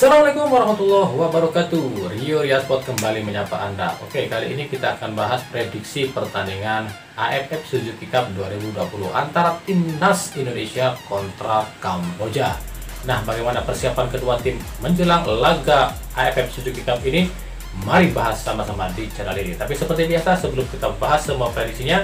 Assalamualaikum warahmatullahi wabarakatuh. Rio Sport kembali menyapa Anda. Oke, kali ini kita akan bahas prediksi pertandingan AFF Suzuki Cup 2020 antara Timnas Indonesia kontra Kamboja. Nah, bagaimana persiapan kedua tim menjelang laga AFF Suzuki Cup ini? Mari bahas sama-sama di channel ini. Tapi seperti biasa, sebelum kita bahas semua prediksinya,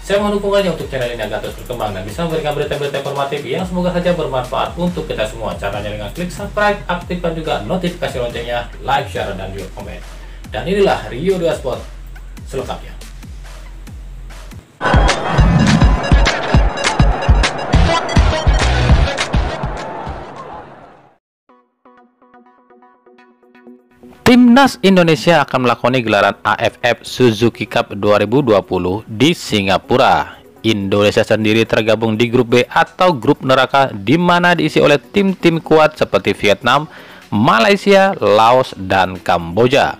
saya mendukung aja untuk channel ini agar terus berkembang dan bisa memberikan berita-berita informatif yang semoga saja bermanfaat untuk kita semua. Caranya dengan klik subscribe, aktifkan juga notifikasi loncengnya, like, share, dan juga komen. Dan inilah Rio Sport selengkapnya. Timnas Indonesia akan melakoni gelaran AFF Suzuki Cup 2020 di Singapura. Indonesia sendiri tergabung di grup B atau grup neraka, di mana diisi oleh tim-tim kuat seperti Vietnam, Malaysia, Laos, dan Kamboja.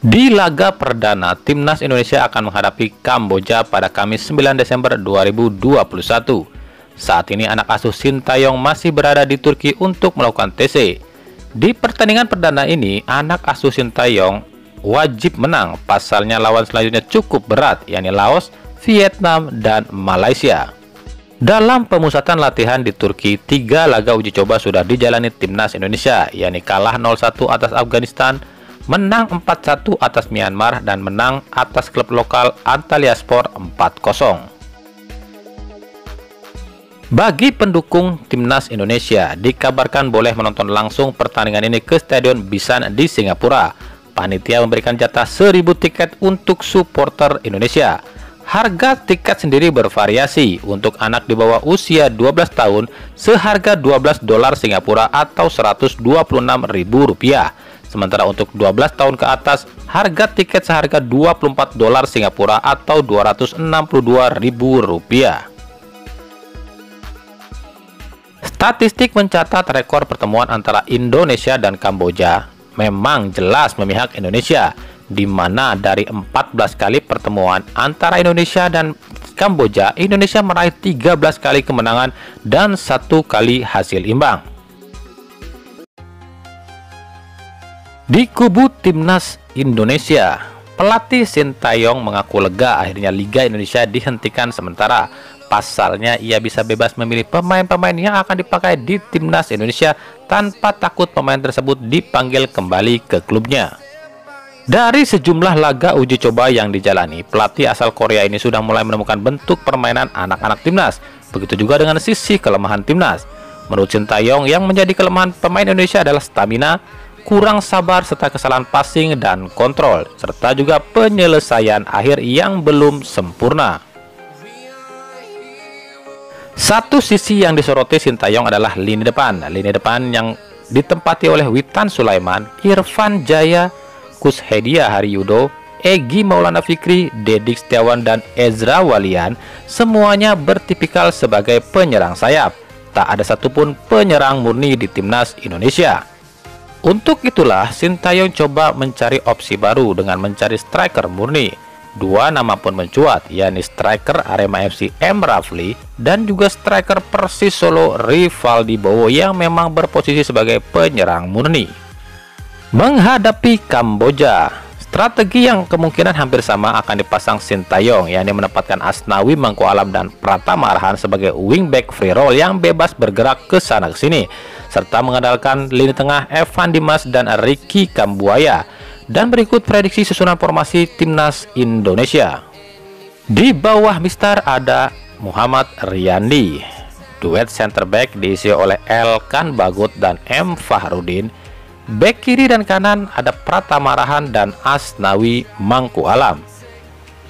Di laga perdana, Timnas Indonesia akan menghadapi Kamboja pada Kamis 9 Desember 2021. Saat ini anak asuh Sintayong masih berada di Turki untuk melakukan TC. Di pertandingan perdana ini, anak asuh Sintayong wajib menang, pasalnya lawan selanjutnya cukup berat, yakni Laos, Vietnam, dan Malaysia. Dalam pemusatan latihan di Turki, 3 laga uji coba sudah dijalani Timnas Indonesia, yakni kalah 0-1 atas Afghanistan, menang 4-1 atas Myanmar, dan menang atas klub lokal Antalyaspor 4-0. Bagi pendukung Timnas Indonesia, dikabarkan boleh menonton langsung pertandingan ini ke Stadion Bisan di Singapura. Panitia memberikan jatah 1000 tiket untuk supporter Indonesia. Harga tiket sendiri bervariasi. Untuk anak di bawah usia 12 tahun, seharga $12 Singapura atau Rp126.000. Sementara untuk 12 tahun ke atas, harga tiket seharga $24 Singapura atau Rp262.000. Statistik mencatat rekor pertemuan antara Indonesia dan Kamboja memang jelas memihak Indonesia, di mana dari 14 kali pertemuan antara Indonesia dan Kamboja, Indonesia meraih 13 kali kemenangan dan 1 kali hasil imbang. Di kubu Timnas Indonesia, pelatih Sintayong mengaku lega akhirnya Liga Indonesia dihentikan sementara. Pasalnya ia bisa bebas memilih pemain-pemain yang akan dipakai di Timnas Indonesia tanpa takut pemain tersebut dipanggil kembali ke klubnya. Dari sejumlah laga uji coba yang dijalani, pelatih asal Korea ini sudah mulai menemukan bentuk permainan anak-anak Timnas. Begitu juga dengan sisi kelemahan Timnas. Menurut Sintayong, yang menjadi kelemahan pemain Indonesia adalah stamina, kurang sabar, serta kesalahan passing dan kontrol, serta juga penyelesaian akhir yang belum sempurna. Satu sisi yang disoroti Sintayong adalah lini depan. Lini depan yang ditempati oleh Witan Sulaiman, Irfan Jaya, Kushedia Haryudo, Egy Maulana Fikri, Dedik Setiawan, dan Ezra Walian semuanya bertipikal sebagai penyerang sayap. Tak ada satupun penyerang murni di Timnas Indonesia. Untuk itulah Sintayong coba mencari opsi baru dengan mencari striker murni. 2 nama pun mencuat, yakni striker Arema FC M. Rafli dan juga striker Persis Solo Rivaldi Bowo yang memang berposisi sebagai penyerang murni. Menghadapi Kamboja, strategi yang kemungkinan hampir sama akan dipasang Sintayong, yakni menempatkan Asnawi Mangku Alam dan Pratama Arhan sebagai wingback free roll yang bebas bergerak ke sana ke sini, serta mengandalkan lini tengah Evan Dimas dan Ricky Kambuaya. Dan berikut prediksi susunan formasi Timnas Indonesia. Di bawah Mister ada Muhammad Riyandi. Duet center back diisi oleh Elkan Bagut dan M. Fahrudin. Back kiri dan kanan ada Pratama Arhan dan Asnawi Mangku Alam.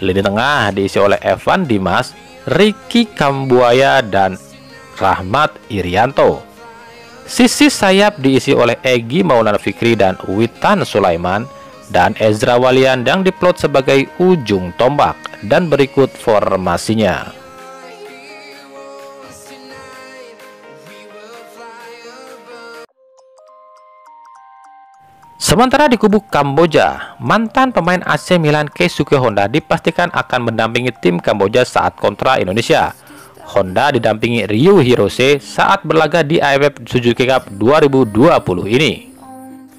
Lini tengah diisi oleh Evan Dimas, Ricky Kambuaya, dan Rahmat Irianto. Sisi sayap diisi oleh Egy Maulana Fikri dan Witan Sulaiman, dan Ezra Walian yang diplot sebagai ujung tombak. Dan berikut formasinya. Sementara di kubu Kamboja, mantan pemain AC Milan Keisuke Honda dipastikan akan mendampingi tim Kamboja saat kontra Indonesia. Honda didampingi Ryu Hirose saat berlaga di AFF Suzuki Cup 2020 ini.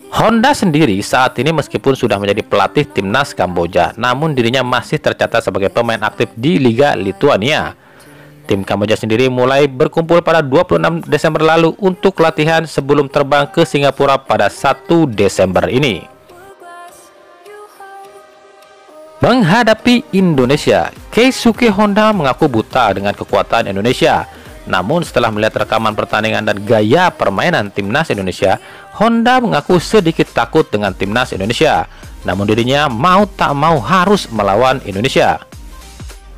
Honda sendiri saat ini meskipun sudah menjadi pelatih timnas Kamboja, namun dirinya masih tercatat sebagai pemain aktif di Liga Lituania. Tim Kamboja sendiri mulai berkumpul pada 26 Desember lalu untuk latihan sebelum terbang ke Singapura pada 1 Desember ini. Menghadapi Indonesia, Keisuke Honda mengaku buta dengan kekuatan Indonesia. Namun setelah melihat rekaman pertandingan dan gaya permainan timnas Indonesia, Honda mengaku sedikit takut dengan timnas Indonesia. Namun dirinya mau tak mau harus melawan Indonesia.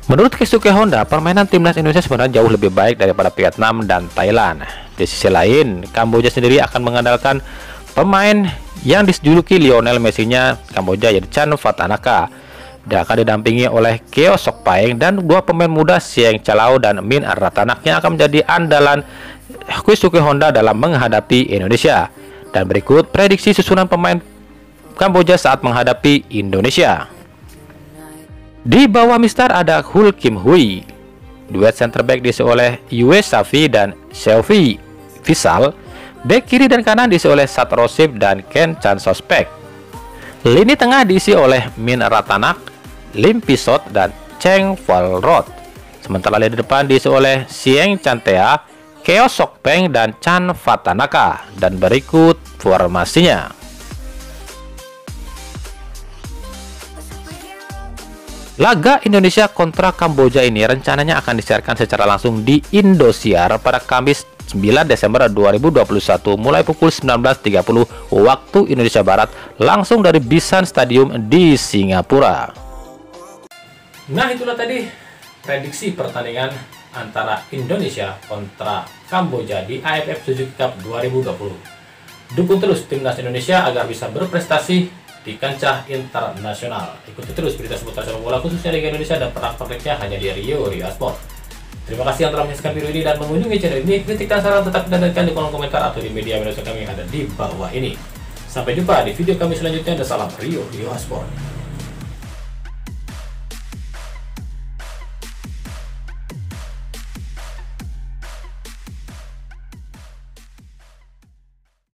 Menurut Keisuke Honda, permainan timnas Indonesia sebenarnya jauh lebih baik daripada Vietnam dan Thailand. Di sisi lain, Kamboja sendiri akan mengandalkan pemain yang dijuluki Lionel Messi-nya Kamboja, yaitu Chan Vatanaka. Dia akan didampingi oleh Keo Sok Paeng dan dua pemain muda Sieng Chalau dan Min Ratanak yang akan menjadi andalan Keisuke Honda dalam menghadapi Indonesia. Dan berikut prediksi susunan pemain Kamboja saat menghadapi Indonesia. Di bawah Mister ada Hul Kim Hui. Duet center back diisi oleh Yue Safi dan Selvi Visal. Back kiri dan kanan diisi oleh Sat Rosip dan Ken Chan Sospek. Lini tengah diisi oleh Min Ratanak, Lim Pisot dan Cheng Walrod. Sementara lini depan diisi oleh Sieng Chantea, Keo Sok Peng dan Chan Vatanaka. Dan berikut formasinya. Laga Indonesia kontra Kamboja ini rencananya akan disiarkan secara langsung di Indosiar pada Kamis 9 Desember 2021 mulai pukul 19.30 waktu Indonesia Barat langsung dari Bishan Stadium di Singapura. Nah, itulah tadi prediksi pertandingan antara Indonesia kontra Kamboja di AFF Suzuki Cup 2020. Dukung terus timnas Indonesia agar bisa berprestasi di kancah internasional. Ikuti terus berita seputar sepak bola khususnya Liga Indonesia dan pernak-perniknya hanya di Rio Sport. Terima kasih yang telah menyaksikan video ini dan mengunjungi channel ini. Kritik dan saran tetap ditandaikan di kolom komentar atau di media sosial kami yang ada di bawah ini. Sampai jumpa di video kami selanjutnya dan salam Rio Sport.